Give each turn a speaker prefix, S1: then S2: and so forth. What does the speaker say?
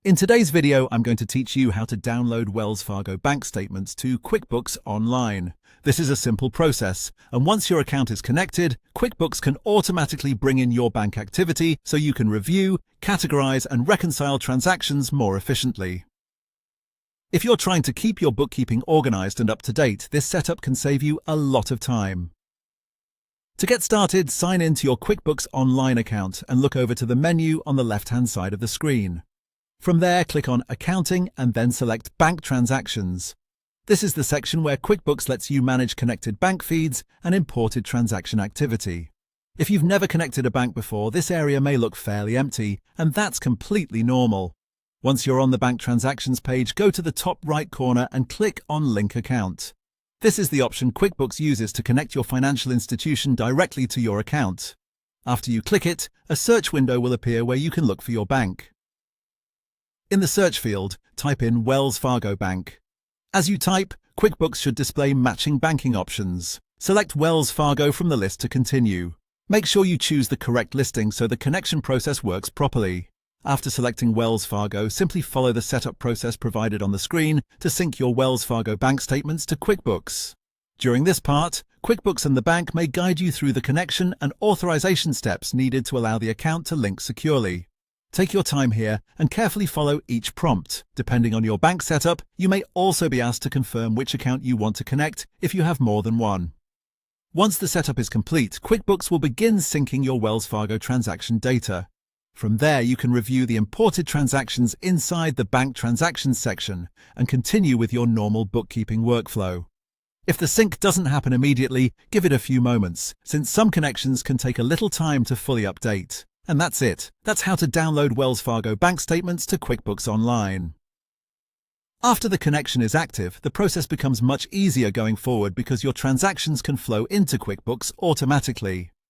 S1: In today's video, I'm going to teach you how to download Wells Fargo bank statements to QuickBooks Online. This is a simple process, and once your account is connected, QuickBooks can automatically bring in your bank activity so you can review, categorize, and reconcile transactions more efficiently. If you're trying to keep your bookkeeping organized and up to date, this setup can save you a lot of time. To get started, sign in to your QuickBooks Online account and look over to the menu on the left-hand side of the screen. From there, click on Accounting and then select Bank Transactions. This is the section where QuickBooks lets you manage connected bank feeds and imported transaction activity. If you've never connected a bank before, this area may look fairly empty, and that's completely normal. Once you're on the Bank Transactions page, go to the top right corner and click on Link Account. This is the option QuickBooks uses to connect your financial institution directly to your account. After you click it, a search window will appear where you can look for your bank. In the search field, type in Wells Fargo Bank. As you type, QuickBooks should display matching banking options. Select Wells Fargo from the list to continue. Make sure you choose the correct listing so the connection process works properly. After selecting Wells Fargo, simply follow the setup process provided on the screen to sync your Wells Fargo bank statements to QuickBooks. During this part, QuickBooks and the bank may guide you through the connection and authorization steps needed to allow the account to link securely. Take your time here and carefully follow each prompt. Depending on your bank setup, you may also be asked to confirm which account you want to connect if you have more than one. Once the setup is complete, QuickBooks will begin syncing your Wells Fargo transaction data. From there, you can review the imported transactions inside the Bank Transactions section and continue with your normal bookkeeping workflow. If the sync doesn't happen immediately, give it a few moments, since some connections can take a little time to fully update. And that's it. That's how to download Wells Fargo bank statements to QuickBooks Online. After the connection is active, the process becomes much easier going forward because your transactions can flow into QuickBooks automatically.